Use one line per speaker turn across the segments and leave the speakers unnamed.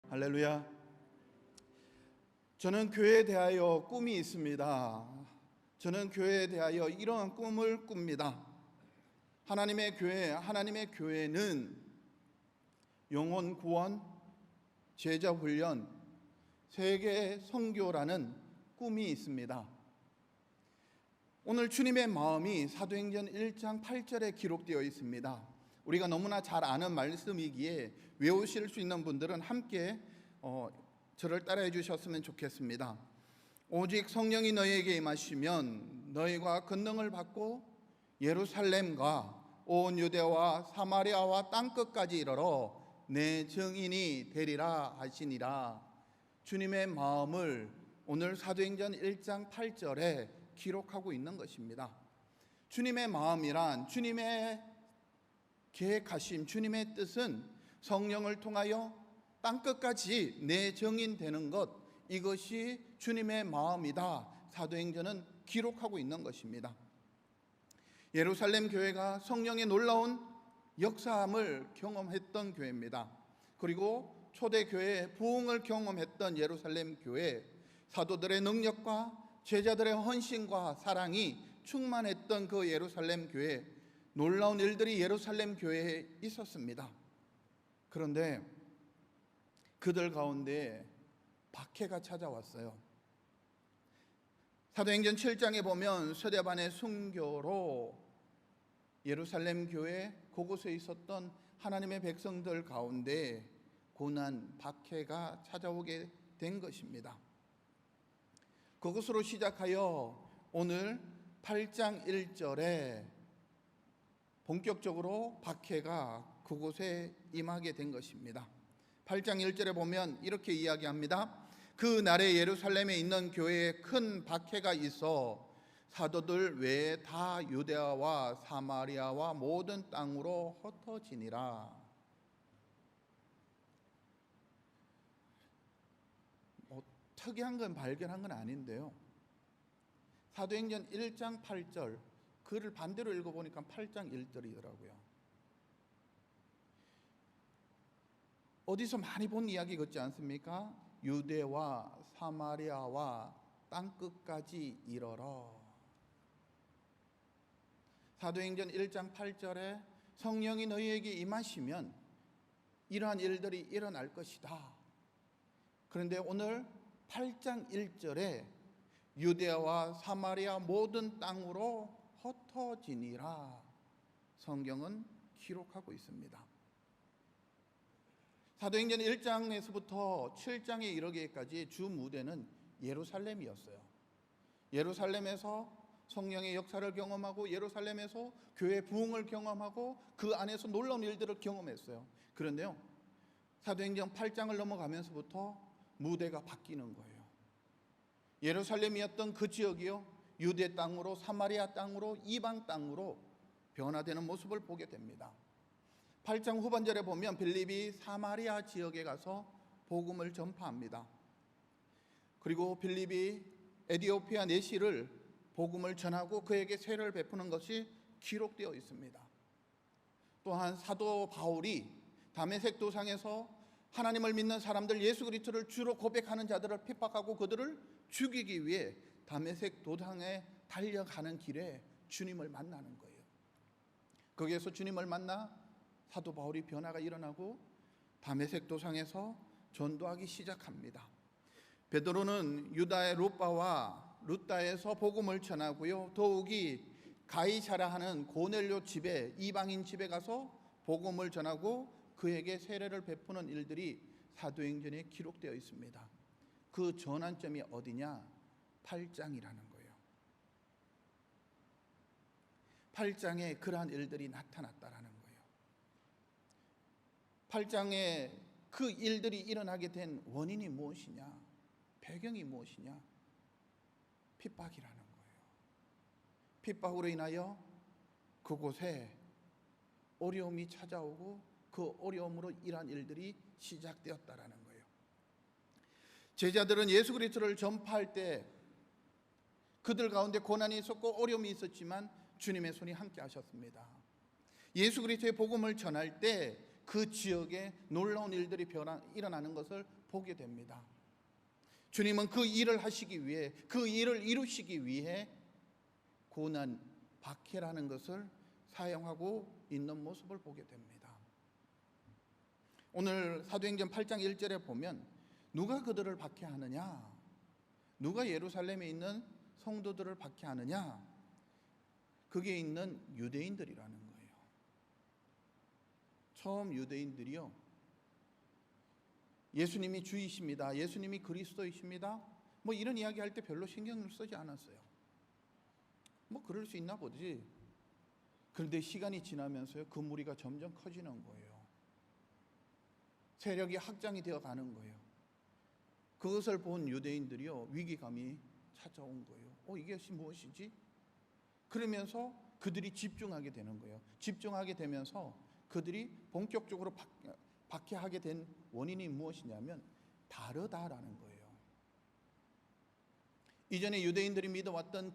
할렐루야. 저는 교회에 대하여 꿈이 있습니다. 저는 교회에 대하여 이러한 꿈을 꿉니다. 하나님의 교회는 영혼 구원, 제자 훈련, 세계 선교라는 꿈이 있습니다. 오늘 주님의 마음이 사도행전 1장 8절에 기록되어 있습니다. 우리가 너무나 잘 아는 말씀이기에 외우실 수 있는 분들은 함께 저를 따라해 주셨으면 좋겠습니다. 오직 성령이 너희에게 임하시면 너희가 권능을 받고 예루살렘과 온 유대와 사마리아와 땅끝까지 이르러 내 증인이 되리라 하시니라. 주님의 마음을 오늘 사도행전 1장 8절에 기록하고 있는 것입니다. 주님의 마음이란 주님의 계획하심, 주님의 뜻은 성령을 통하여 땅끝까지 내 증인 되는 것, 이것이 주님의 마음이다. 사도행전은 기록하고 있는 것입니다. 예루살렘 교회가 성령의 놀라운 역사함을 경험했던 교회입니다. 그리고 초대교회의 부흥을 경험했던 예루살렘 교회, 사도들의 능력과 제자들의 헌신과 사랑이 충만했던 그 예루살렘 교회, 놀라운 일들이 예루살렘 교회에 있었습니다. 그런데 그들 가운데 박해가 찾아왔어요. 사도행전 7장에 보면 스데반의 순교로 예루살렘 교회 곳곳에 있었던 하나님의 백성들 가운데 고난, 박해가 찾아오게 된 것입니다. 그것으로 시작하여 오늘 8장 1절에 본격적으로 박해가 그곳에 임하게 된 것입니다. 8장 1절에 보면 이렇게 이야기합니다. 그 날에 예루살렘에 있는 교회에 큰 박해가 있어 사도들 외에 다 유대아와 사마리아와 모든 땅으로 흩어지니라. 특이한 건 발견한 건 아닌데요, 사도행전 1장 8절 그를 반대로 읽어보니까 8장 1절이더라고요. 어디서 많이 본 이야기 같지 않습니까? 유대와 사마리아와 땅끝까지 이르러. 사도행전 1장 8절에 성령이 너희에게 임하시면 이러한 일들이 일어날 것이다. 그런데 오늘 8장 1절에 유대와 사마리아 모든 땅으로 흩어지니라 성경은 기록하고 있습니다. 사도행전 1장에서부터 7장에 이르기까지 주 무대는 예루살렘이었어요. 예루살렘에서 성령의 역사를 경험하고 예루살렘에서 교회 부흥을 경험하고 그 안에서 놀라운 일들을 경험했어요. 그런데요, 사도행전 8장을 넘어가면서부터 무대가 바뀌는 거예요. 예루살렘이었던 그 지역이요, 유대 땅으로, 사마리아 땅으로, 이방 땅으로 변화되는 모습을 보게 됩니다. 8장 후반절에 보면 빌립이 사마리아 지역에 가서 복음을 전파합니다. 그리고 빌립이 에티오피아 내시를 복음을 전하고 그에게 세례를 베푸는 것이 기록되어 있습니다. 또한 사도 바울이 다메섹 도상에서 하나님을 믿는 사람들, 예수 그리스도를 주로 고백하는 자들을 핍박하고 그들을 죽이기 위해 다메섹 도상에 달려가는 길에 주님을 만나는 거예요. 거기에서 주님을 만나 사도 바울이 변화가 일어나고 다메섹 도상에서 전도하기 시작합니다. 베드로는 유다의 룹바와 룻다에서 복음을 전하고요, 더욱이 가이사라 하는 고넬료 집에, 이방인 집에 가서 복음을 전하고 그에게 세례를 베푸는 일들이 사도행전에 기록되어 있습니다. 그 전환점이 어디냐? 8장이라는 거예요. 8장에 그러한 일들이 나타났다라는 거예요. 8장에 그 일들이 일어나게 된 원인이 무엇이냐? 배경이 무엇이냐? 핍박이라는 거예요. 핍박으로 인하여 그곳에 어려움이 찾아오고 그 어려움으로 이러한 일들이 시작되었다라는 거예요. 제자들은 예수 그리스도를 전파할 때 그들 가운데 고난이 있었고 어려움이 있었지만 주님의 손이 함께 하셨습니다. 예수 그리스도의 복음을 전할 때 그 지역에 놀라운 일들이 일어나는 것을 보게 됩니다. 주님은 그 일을 하시기 위해, 그 일을 이루시기 위해 고난, 박해라는 것을 사용하고 있는 모습을 보게 됩니다. 오늘 사도행전 8장 1절에 보면 누가 그들을 박해하느냐? 누가 예루살렘에 있는 성도들을 박해하느냐? 그게 있는 유대인들이라는 거예요. 처음 유대인들이요, 예수님이 주이십니다, 예수님이 그리스도이십니다, 뭐 이런 이야기 할 때 별로 신경을 쓰지 않았어요. 뭐 그럴 수 있나 보지. 그런데 시간이 지나면서요, 그 무리가 점점 커지는 거예요. 세력이 확장이 되어 가는 거예요. 그것을 본 유대인들이요, 위기감이 찾아온 거예요. 이것이 무엇이지? 그러면서 그들이 집중하게 되는 거예요. 집중하게 되면서 그들이 본격적으로 박해하게 된 원인이 무엇이냐면 다르다라는 거예요. 이전에 유대인들이 믿어왔던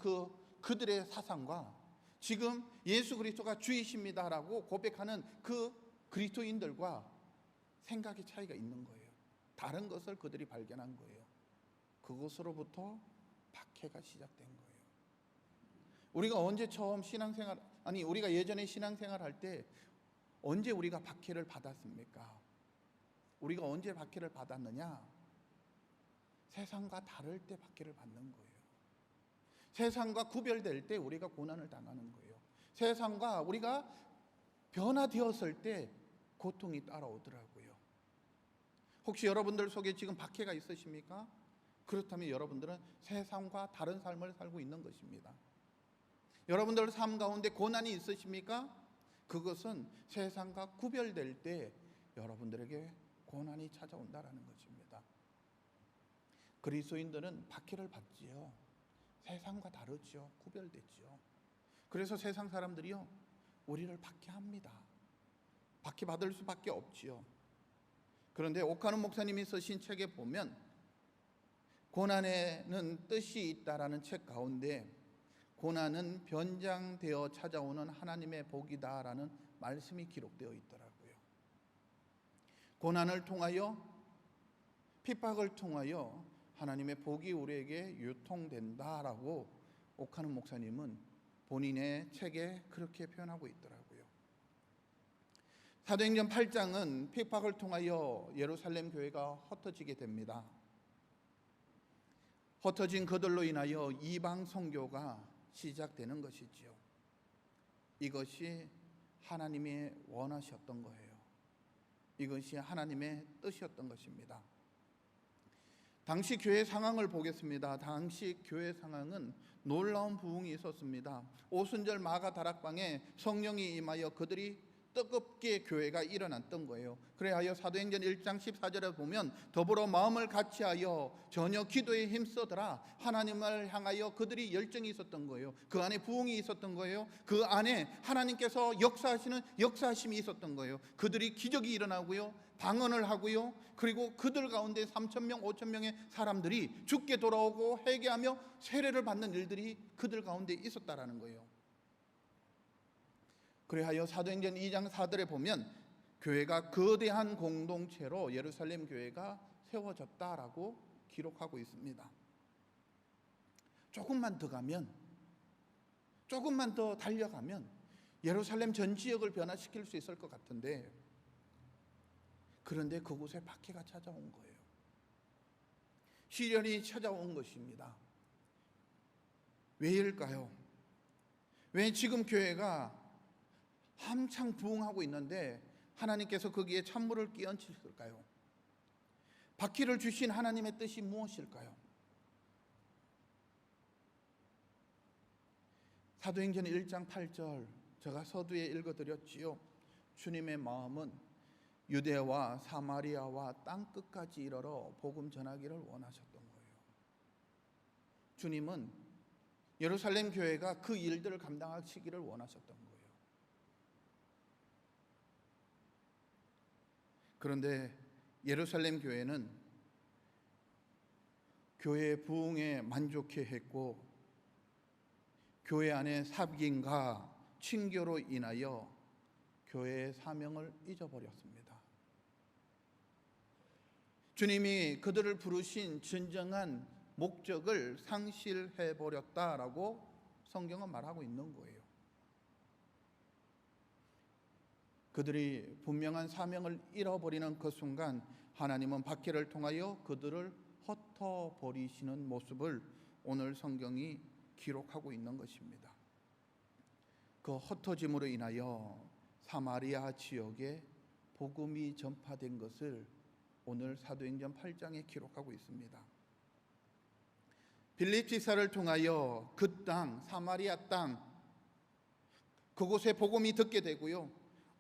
그들의 사상과 지금 예수 그리스도가 주이십니다라고 고백하는 그 그리스도인들과 생각의 차이가 있는 거예요. 다른 것을 그들이 발견한 거예요. 그것으로부터 박해가 시작된 거예요. 우리가 언제 처음 우리가 예전에 신앙생활 할 때 언제 우리가 박해를 받았습니까? 우리가 언제 박해를 받았느냐? 세상과 다를 때 박해를 받는 거예요. 세상과 구별될 때 우리가 고난을 당하는 거예요. 세상과 우리가 변화되었을 때 고통이 따라오더라고요. 혹시 여러분들 속에 지금 박해가 있으십니까? 그렇다면 여러분들은 세상과 다른 삶을 살고 있는 것입니다. 여러분들 삶 가운데 고난이 있으십니까? 그것은 세상과 구별될 때 여러분들에게 고난이 찾아온다라는 것입니다. 그리스도인들은 박해를 받지요. 세상과 다르지요. 구별되지요. 그래서 세상 사람들이요, 우리를 박해합니다. 박해받을 수밖에 없지요. 그런데 오카노 목사님이 쓰신 책에 보면 고난에는 뜻이 있다라는 책 가운데 고난은 변장되어 찾아오는 하나님의 복이다라는 말씀이 기록되어 있더라고요. 고난을 통하여, 핍박을 통하여 하나님의 복이 우리에게 유통된다라고 오카노 목사님은 본인의 책에 그렇게 표현하고 있더라고요. 사도행전 8장은 핍박을 통하여 예루살렘 교회가 흩어지게 됩니다. 흩어진 그들로 인하여 이방 선교가 시작되는 것이지요. 이것이 하나님이 원하셨던 거예요. 이것이 하나님의 뜻이었던 것입니다. 당시 교회 상황을 보겠습니다. 당시 교회 상황은 놀라운 부흥이 있었습니다. 오순절 마가 다락방에 성령이 임하여 그들이 뜨겁게 교회가 일어났던 거예요. 그래하여 사도행전 1장 14절에 보면 더불어 마음을 같이하여 전혀 기도에 힘쓰더라. 하나님을 향하여 그들이 열정이 있었던 거예요. 그 안에 부흥이 있었던 거예요. 그 안에 하나님께서 역사하시는 역사하심이 있었던 거예요. 그들이 기적이 일어나고요, 방언을 하고요, 그리고 그들 가운데 3,000명 5,000명의 사람들이 죽게 돌아오고 회개하며 세례를 받는 일들이 그들 가운데 있었다라는 거예요. 그래하여 사도행전 2장 4절에 보면 교회가 거대한 공동체로 예루살렘 교회가 세워졌다라고 기록하고 있습니다. 조금만 더 가면, 조금만 더 달려가면 예루살렘 전 지역을 변화시킬 수 있을 것 같은데, 그런데 그곳에 박해가 찾아온 거예요. 시련이 찾아온 것입니다. 왜일까요? 왜 지금 교회가 한창 부흥하고 있는데 하나님께서 거기에 찬물을 끼얹으실까요? 박해를 주신 하나님의 뜻이 무엇일까요? 사도행전 1장 8절 제가 서두에 읽어드렸지요. 주님의 마음은 유대와 사마리아와 땅끝까지 이르러 복음 전하기를 원하셨던 거예요. 주님은 예루살렘 교회가 그 일들을 감당하시기를 원하셨던 거예요. 그런데 예루살렘 교회는 교회의 부흥에 만족해 했고, 교회 안의 삽김과 친교로 인하여 교회의 사명을 잊어버렸습니다. 주님이 그들을 부르신 진정한 목적을 상실해 버렸다라고 성경은 말하고 있는 거예요. 그들이 분명한 사명을 잃어버리는 그 순간 하나님은 박해를 통하여 그들을 흩어버리시는 모습을 오늘 성경이 기록하고 있는 것입니다. 그 흩어짐으로 인하여 사마리아 지역에 복음이 전파된 것을 오늘 사도행전 8장에 기록하고 있습니다. 빌립 지사를 통하여 그 땅, 사마리아 땅, 그곳에 복음이 듣게 되고요,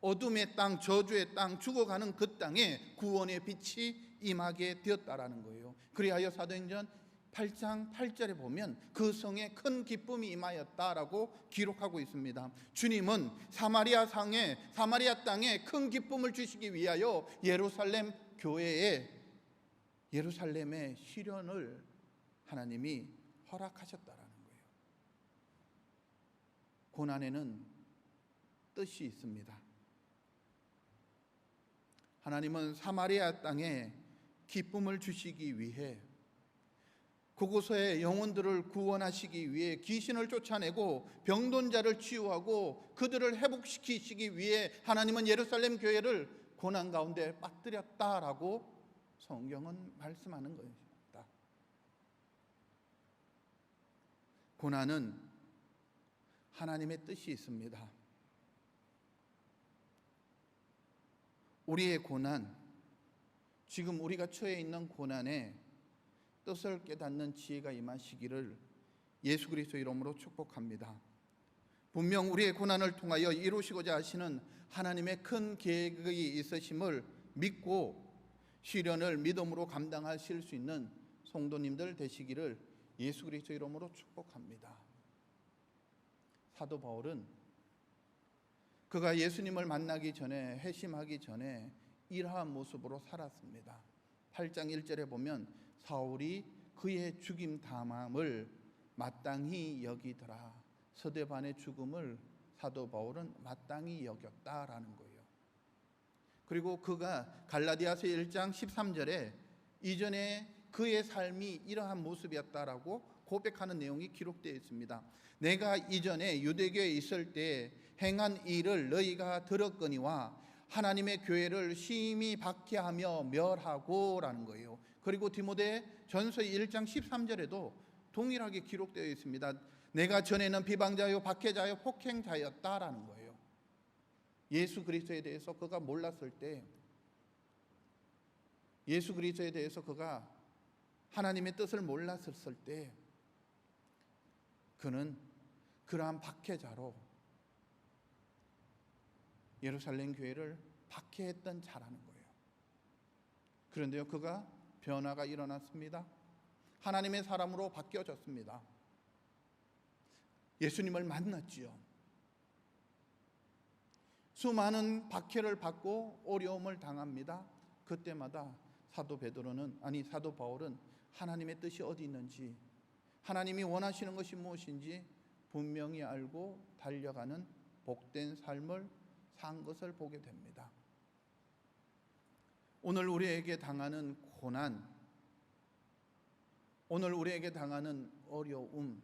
어둠의 땅, 저주의 땅, 죽어가는 그 땅에 구원의 빛이 임하게 되었다라는 거예요. 그리하여 사도행전 8장 8절에 보면 그 성에 큰 기쁨이 임하였다라고 기록하고 있습니다. 주님은 사마리아 땅에 큰 기쁨을 주시기 위하여 예루살렘 교회에, 예루살렘의 시련을 하나님이 허락하셨다라는 거예요. 고난에는 뜻이 있습니다. 하나님은 사마리아 땅에 기쁨을 주시기 위해, 그곳의 영혼들을 구원하시기 위해, 귀신을 쫓아내고 병든 자를 치유하고 그들을 회복시키시기 위해 하나님은 예루살렘 교회를 고난 가운데 빠뜨렸다라고 성경은 말씀하는 것입니다. 고난은 하나님의 뜻이 있습니다. 우리의 고난, 지금 우리가 처해 있는 고난에 뜻을 깨닫는 지혜가 임하시기를 예수 그리스도 이름으로 축복합니다. 분명 우리의 고난을 통하여 이루시고자 하시는 하나님의 큰 계획이 있으심을 믿고 시련을 믿음으로 감당하실 수 있는 성도님들 되시기를 예수 그리스도 이름으로 축복합니다. 사도 바울은 그가 예수님을 만나기 전에, 회심하기 전에 이러한 모습으로 살았습니다. 8장 1절에 보면 사울이 그의 죽임 당함을 마땅히 여기더라. 스데반의 죽음을 사도 바울은 마땅히 여겼다라는 거예요. 그리고 그가 갈라디아서 1장 13절에 이전에 그의 삶이 이러한 모습이었다라고 고백하는 내용이 기록되어 있습니다. 내가 이전에 유대교에 있을 때 행한 일을 너희가 들었거니와 하나님의 교회를 심히 박해하며 멸하고 라는 거예요. 그리고 디모데 전서 1장 13절에도 동일하게 기록되어 있습니다. 내가 전에는 비방자요 박해자요 폭행자였다라는 거예요. 예수 그리스도에 대해서 그가 몰랐을 때, 예수 그리스도에 대해서 그가 하나님의 뜻을 몰랐을 때 그는 그러한 박해자로 예루살렘 교회를 박해했던 자라는 거예요. 그런데요, 그가 변화가 일어났습니다. 하나님의 사람으로 바뀌어졌습니다. 예수님을 만났지요. 수많은 박해를 받고 어려움을 당합니다. 그때마다 사도 바울은 하나님의 뜻이 어디 있는지, 하나님이 원하시는 것이 무엇인지 분명히 알고 달려가는 복된 삶을 산 것을 보게 됩니다. 오늘 우리에게 당하는 고난, 오늘 우리에게 당하는 어려움,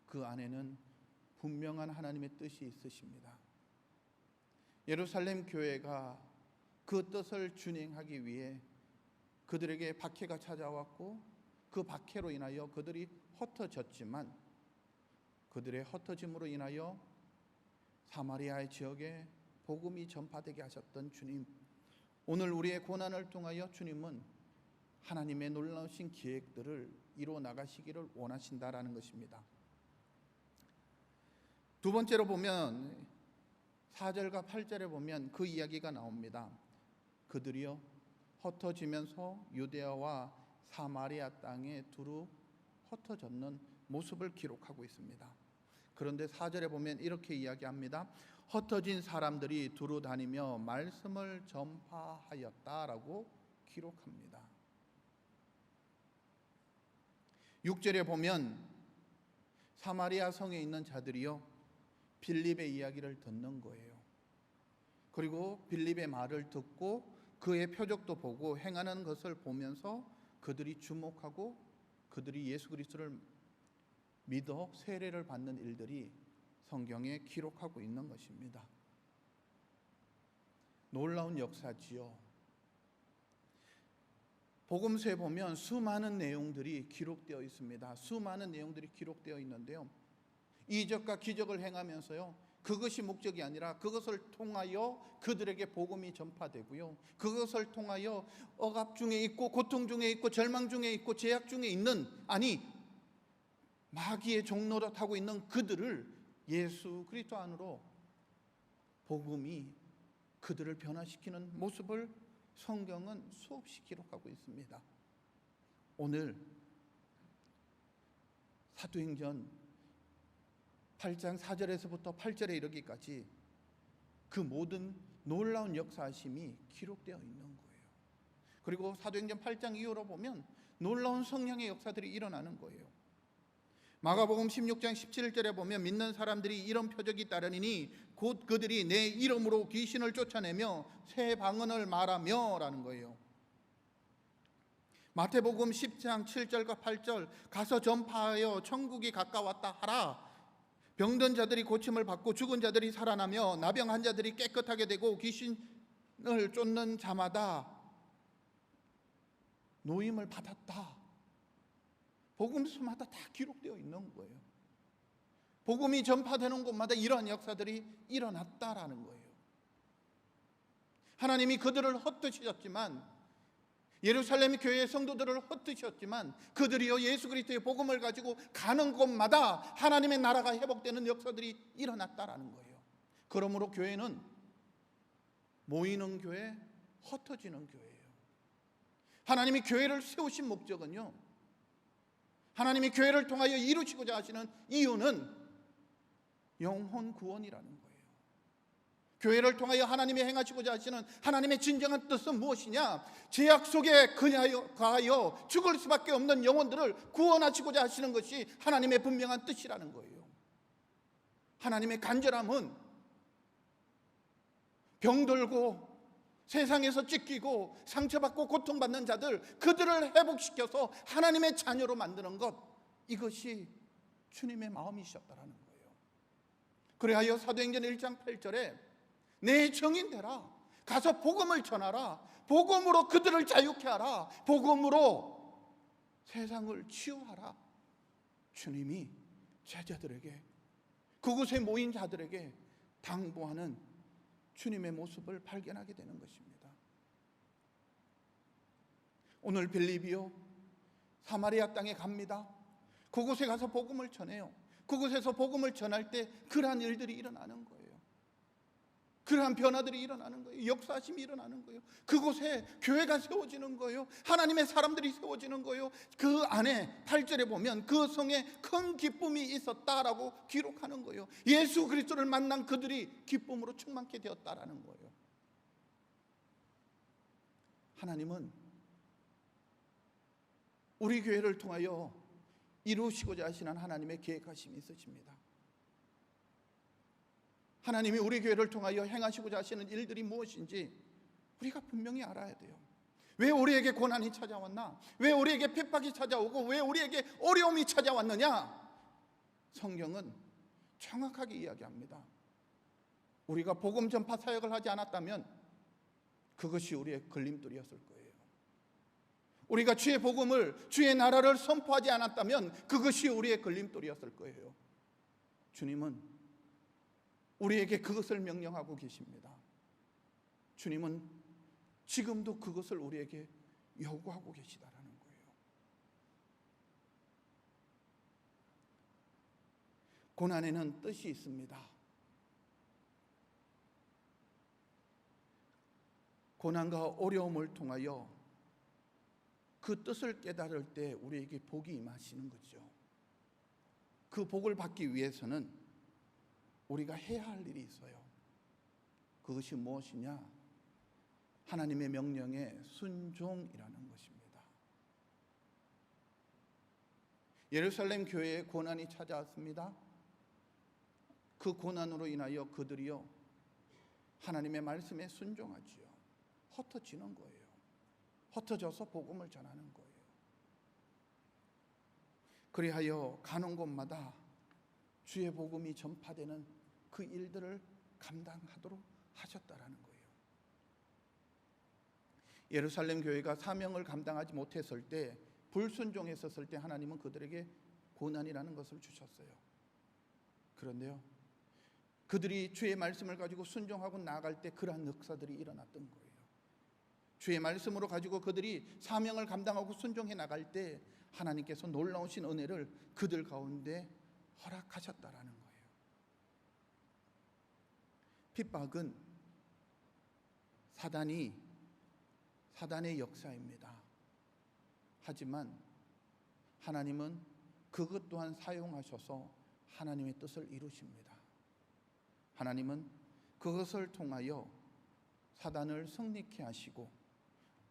그 안에는 분명한 하나님의 뜻이 있으십니다. 예루살렘 교회가 그 뜻을 준행하기 위해 그들에게 박해가 찾아왔고 그 박해로 인하여 그들이 흩어졌지만, 그들의 흩어짐으로 인하여 사마리아의 지역에 복음이 전파되게 하셨던 주님, 오늘 우리의 고난을 통하여 주님은 하나님의 놀라우신 계획들을 이루어 나가시기를 원하신다라는 것입니다. 두 번째로 보면 4절과 8절에 보면 그 이야기가 나옵니다. 그들이요 흩어지면서 유대아와 사마리아 땅에 두루 흩어졌는 모습을 기록하고 있습니다. 그런데 4절에 보면 이렇게 이야기합니다. 흩어진 사람들이 두루 다니며 말씀을 전파하였다라고 기록합니다. 6절에 보면 사마리아 성에 있는 자들이요 빌립의 이야기를 듣는 거예요. 그리고 빌립의 말을 듣고 그의 표적도 보고 행하는 것을 보면서 그들이 주목하고 그들이 예수 그리스도를 믿어 세례를 받는 일들이 성경에 기록하고 있는 것입니다. 놀라운 역사지요. 복음서에 보면 수많은 내용들이 기록되어 있습니다. 수많은 내용들이 기록되어 있는데요, 이적과 기적을 행하면서요, 그것이 목적이 아니라 그것을 통하여 그들에게 복음이 전파되고요, 그것을 통하여 억압 중에 있고 고통 중에 있고 절망 중에 있고 제약 중에 있는, 아니 마귀의 종노릇하고 있는 그들을 예수 그리스도 안으로 복음이 그들을 변화시키는 모습을 성경은 수없이 기록하고 있습니다. 오늘 사도행전 8장 4절에서부터 8절에 이르기까지 그 모든 놀라운 역사하심이 기록되어 있는 거예요. 그리고 사도행전 8장 이후로 보면 놀라운 성령의 역사들이 일어나는 거예요. 마가복음 16장 17절에 보면 믿는 사람들이 이런 표적이 따르니 곧 그들이 내 이름으로 귀신을 쫓아내며 새 방언을 말하며 라는 거예요. 마태복음 10장 7절과 8절 가서 전파하여 천국이 가까웠다 하라. 병든 자들이 고침을 받고 죽은 자들이 살아나며 나병한 자들이 깨끗하게 되고 귀신을 쫓는 자마다 노임을 받았다. 복음서마다 다 기록되어 있는 거예요. 복음이 전파되는 곳마다 이러한 역사들이 일어났다라는 거예요. 하나님이 그들을 헛되셨지만, 예루살렘 교회의 성도들을 헛되셨지만 그들이요 예수 그리스도의 복음을 가지고 가는 곳마다 하나님의 나라가 회복되는 역사들이 일어났다라는 거예요. 그러므로 교회는 모이는 교회, 흩어지는 교회예요. 하나님이 교회를 세우신 목적은요, 하나님이 교회를 통하여 이루시고자 하시는 이유는 영혼 구원이라는 거예요. 교회를 통하여 하나님이 행하시고자 하시는 하나님의 진정한 뜻은 무엇이냐? 죄악 속에 가하여 죽을 수밖에 없는 영혼들을 구원하시고자 하시는 것이 하나님의 분명한 뜻이라는 거예요. 하나님의 간절함은 병들고 세상에서 찢기고 상처받고 고통받는 자들, 그들을 회복시켜서 하나님의 자녀로 만드는 것, 이것이 주님의 마음이셨다라는 거예요. 그래하여 사도행전 1장 8절에 내 정인 되라, 가서 복음을 전하라, 복음으로 그들을 자유케 하라, 복음으로 세상을 치유하라. 주님이 제자들에게, 그곳에 모인 자들에게 당부하는 주님의 모습을 발견하게 되는 것입니다. 오늘 빌립이요 사마리아 땅에 갑니다. 그곳에 가서 복음을 전해요. 그곳에서 복음을 전할 때 그러한 일들이 일어나는 거예요. 그러한 변화들이 일어나는 거예요. 역사심이 일어나는 거예요. 그곳에 교회가 세워지는 거예요. 하나님의 사람들이 세워지는 거예요. 그 안에 8절에 보면 그 성에 큰 기쁨이 있었다라고 기록하는 거예요. 예수 그리스도를 만난 그들이 기쁨으로 충만케 되었다라는 거예요. 하나님은 우리 교회를 통하여 이루시고자 하시는 하나님의 계획하심이 있으십니다. 하나님이 우리 교회를 통하여 행하시고자 하시는 일들이 무엇인지 우리가 분명히 알아야 돼요. 왜 우리에게 고난이 찾아왔나? 왜 우리에게 핍박이 찾아오고 왜 우리에게 어려움이 찾아왔느냐? 성경은 정확하게 이야기합니다. 우리가 복음 전파 사역을 하지 않았다면 그것이 우리의 걸림돌이었을 거예요. 우리가 주의 복음을, 주의 나라를 선포하지 않았다면 그것이 우리의 걸림돌이었을 거예요. 주님은 우리에게 그것을 명령하고 계십니다. 주님은 지금도 그것을 우리에게 요구하고 계시다라는 거예요. 고난에는 뜻이 있습니다. 고난과 어려움을 통하여 그 뜻을 깨달을 때 우리에게 복이 임하시는 거죠. 그 복을 받기 위해서는 우리가 해야 할 일이 있어요. 그것이 무엇이냐? 하나님의 명령에 순종이라는 것입니다. 예루살렘 교회에 고난이 찾아왔습니다. 그 고난으로 인하여 그들이요 하나님의 말씀에 순종하지요. 흩어지는 거예요. 흩어져서 복음을 전하는 거예요. 그리하여 가는 곳마다 주의 복음이 전파되는 그 일들을 감당하도록 하셨다라는 거예요. 예루살렘 교회가 사명을 감당하지 못했을 때, 불순종했었을 때 하나님은 그들에게 고난이라는 것을 주셨어요. 그런데요, 그들이 주의 말씀을 가지고 순종하고 나아갈 때 그러한 역사들이 일어났던 거예요. 주의 말씀으로 가지고 그들이 사명을 감당하고 순종해 나갈 때 하나님께서 놀라우신 은혜를 그들 가운데 허락하셨다라는 거예요. 핍박은 사단의 역사입니다. 하지만 하나님은 그것 또한 사용하셔서 하나님의 뜻을 이루십니다. 하나님은 그것을 통하여 사단을 승리케 하시고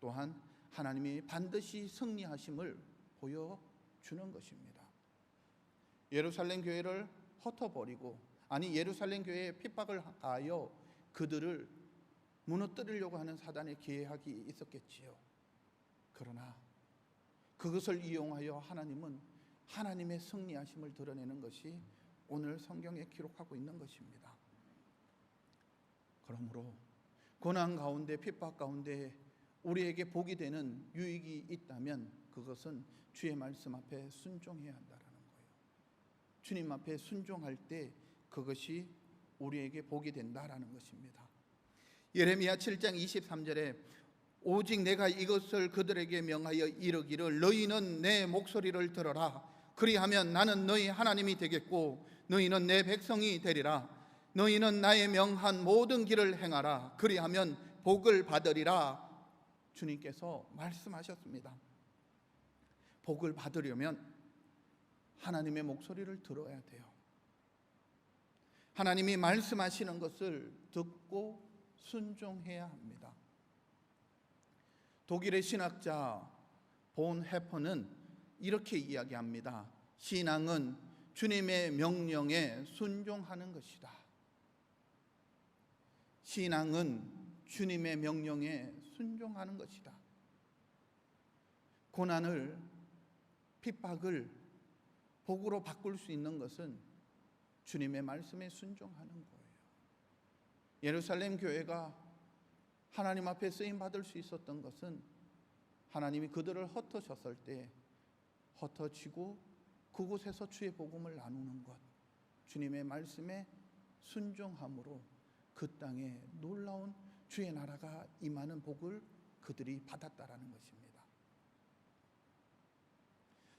또한 하나님이 반드시 승리하심을 보여주는 것입니다. 예루살렘 교회를 흩어버리고, 예루살렘 교회에 핍박을 하여 그들을 무너뜨리려고 하는 사단의 계획이 있었겠지요. 그러나 그것을 이용하여 하나님은 하나님의 승리하심을 드러내는 것이 오늘 성경에 기록하고 있는 것입니다. 그러므로 고난 가운데, 핍박 가운데 우리에게 복이 되는 유익이 있다면 그것은 주의 말씀 앞에 순종해야 한다는 거예요. 주님 앞에 순종할 때 그것이 우리에게 복이 된다라는 것입니다. 예레미야 7장 23절에 오직 내가 이것을 그들에게 명하여 이르기를 너희는 내 목소리를 들어라. 그리하면 나는 너희 하나님이 되겠고 너희는 내 백성이 되리라. 너희는 나의 명한 모든 길을 행하라. 그리하면 복을 받으리라. 주님께서 말씀하셨습니다. 복을 받으려면 하나님의 목소리를 들어야 돼요. 하나님이 말씀하시는 것을 듣고 순종해야 합니다. 독일의 신학자 본 해퍼는 이렇게 이야기합니다. 신앙은 주님의 명령에 순종하는 것이다. 신앙은 주님의 명령에 순종하는 것이다. 고난을, 핍박을 복으로 바꿀 수 있는 것은 주님의 말씀에 순종하는 거예요. 예루살렘 교회가 하나님 앞에 쓰임 받을 수 있었던 것은 하나님이 그들을 흩으셨을 때 흩어지고 그곳에서 주의 복음을 나누는 것, 주님의 말씀에 순종함으로 그 땅에 놀라운 주의 나라가 임하는 복을 그들이 받았다라는 것입니다.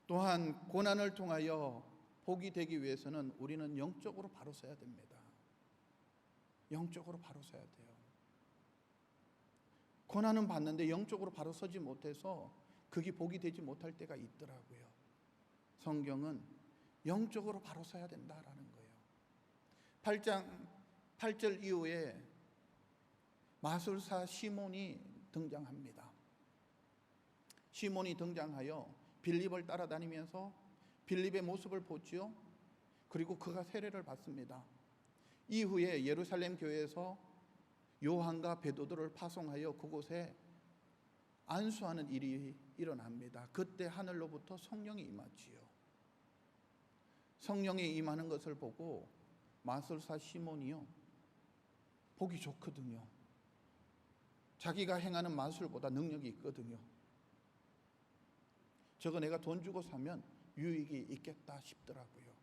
또한 고난을 통하여 복이 되기 위해서는 우리는 영적으로 바로 서야 됩니다. 영적으로 바로 서야 돼요. 고난은 받는데 영적으로 바로 서지 못해서 그게 복이 되지 못할 때가 있더라고요. 성경은 영적으로 바로 서야 된다라는 거예요. 8장 8절 이후에 마술사 시몬이 등장합니다. 시몬이 등장하여 빌립을 따라다니면서 빌립의 모습을 보지요. 그리고 그가 세례를 받습니다. 이후에 예루살렘 교회에서 요한과 베드로를 파송하여 그곳에 안수하는 일이 일어납니다. 그때 하늘로부터 성령이 임하지요. 성령이 임하는 것을 보고 마술사 시몬이요, 보기 좋거든요. 자기가 행하는 마술보다 능력이 있거든요. 저거 내가 돈 주고 사면 유익이 있겠다 싶더라고요.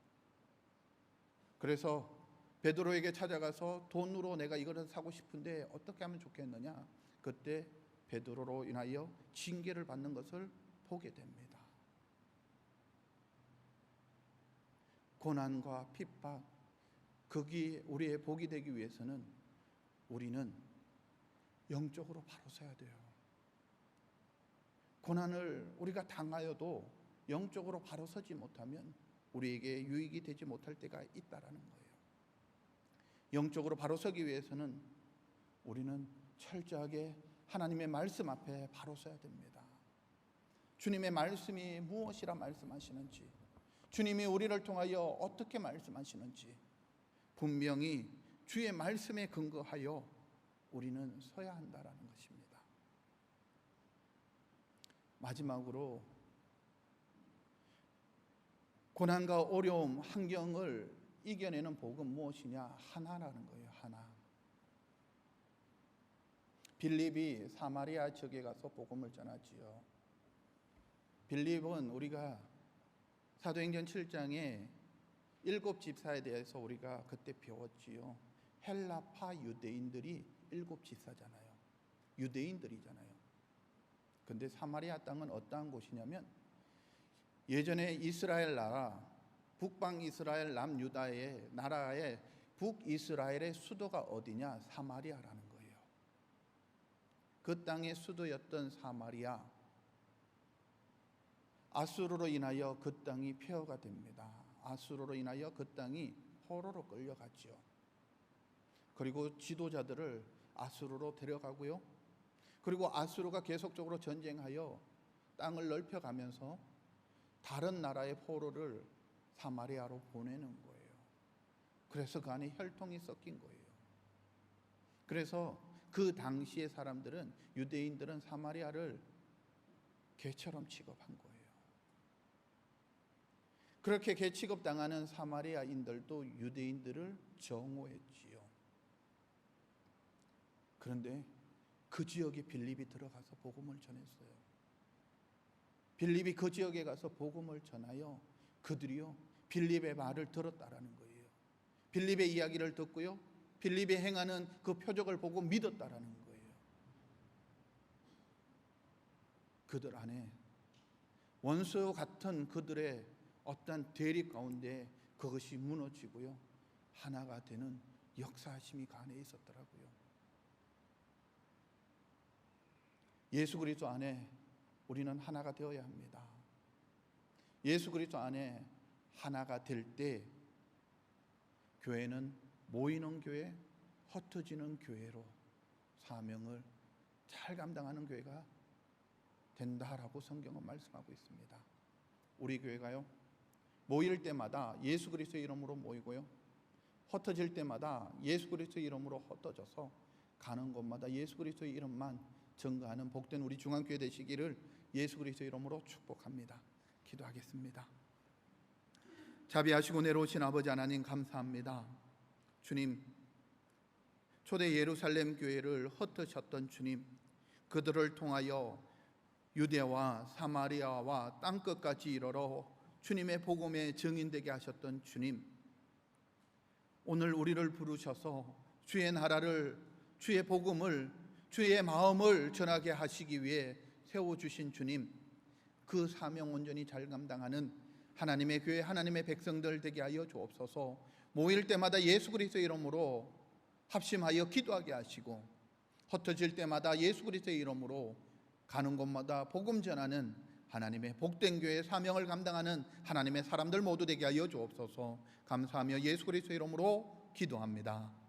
그래서 베드로에게 찾아가서 돈으로 내가 이거를 사고 싶은데 어떻게 하면 좋겠느냐. 그때 베드로로 인하여 징계를 받는 것을 보게 됩니다. 고난과 핍박, 거기 우리의 복이 되기 위해서는 우리는 영적으로 바로 서야 돼요. 고난을 우리가 당하여도 영적으로 바로 서지 못하면 우리에게 유익이 되지 못할 때가 있다라는 거예요. 영적으로 바로 서기 위해서는 우리는 철저하게 하나님의 말씀 앞에 바로 서야 됩니다. 주님의 말씀이 무엇이라 말씀하시는지, 주님이 우리를 통하여 어떻게 말씀하시는지 분명히 주의 말씀에 근거하여 우리는 서야 한다라는 것입니다. 마지막으로 고난과 어려움, 환경을 이겨내는 복은 무엇이냐? 하나라는 거예요. 하나. 빌립이 사마리아 지역에 가서 복음을 전하지요. 빌립은 우리가 사도행전 7장에 7 집사에 대해서 우리가 그때 배웠지요. 헬라파 유대인들이 7 집사잖아요. 유대인들이잖아요. 근데 사마리아 땅은 어떠한 곳이냐면 예전에 이스라엘 나라, 북방 이스라엘 남유다의 나라의 북이스라엘의 수도가 어디냐? 사마리아라는 거예요. 그 땅의 수도였던 사마리아, 아수르로 인하여 그 땅이 폐허가 됩니다. 아수르로 인하여 그 땅이 포로로 끌려갔지요. 그리고 지도자들을 아수르로 데려가고요. 그리고 아수르가 계속적으로 전쟁하여 땅을 넓혀가면서 다른 나라의 포로를 사마리아로 보내는 거예요. 그래서 그 안에 혈통이 섞인 거예요. 그래서 그 당시의 사람들은, 유대인들은 사마리아를 개처럼 취급한 거예요. 그렇게 개 취급당하는 사마리아인들도 유대인들을 정오했지요. 그런데 그 지역에 빌립이 들어가서 복음을 전했어요. 빌립이 그 지역에 가서 복음을 전하여 그들이요 빌립의 말을 들었다라는 거예요. 빌립의 이야기를 듣고요 빌립이 행하는 그 표적을 보고 믿었다라는 거예요. 그들 안에 원수 같은 그들의 어떤 대립 가운데 그것이 무너지고요 하나가 되는 역사하심이 그 안에 있었더라고요. 예수 그리스도 안에 우리는 하나가 되어야 합니다. 예수 그리스도 안에 하나가 될 때 교회는 모이는 교회, 흩어지는 교회로 사명을 잘 감당하는 교회가 된다라고 성경은 말씀하고 있습니다. 우리 교회가요 모일 때마다 예수 그리스도의 이름으로 모이고요 흩어질 때마다 예수 그리스도의 이름으로 흩어져서 가는 곳마다 예수 그리스도의 이름만 증거하는 복된 우리 중앙교회 되시기를 예수 그리스도의 이름으로 축복합니다. 기도하겠습니다. 자비하시고 내려오신 아버지 하나님 감사합니다. 주님, 초대 예루살렘 교회를 흩으셨던 주님, 그들을 통하여 유대와 사마리아와 땅끝까지 이르러 주님의 복음의 증인되게 하셨던 주님, 오늘 우리를 부르셔서 주의 나라를, 주의 복음을, 주의 마음을 전하게 하시기 위해 세워주신 주님, 그 사명 온전히 잘 감당하는 하나님의 교회, 하나님의 백성들 되게 하여 주옵소서. 모일 때마다 예수 그리스도의 이름으로 합심하여 기도하게 하시고 흩어질 때마다 예수 그리스도의 이름으로 가는 곳마다 복음 전하는 하나님의 복된 교회의 사명을 감당하는 하나님의 사람들 모두 되게 하여 주옵소서. 감사하며 예수 그리스도의 이름으로 기도합니다.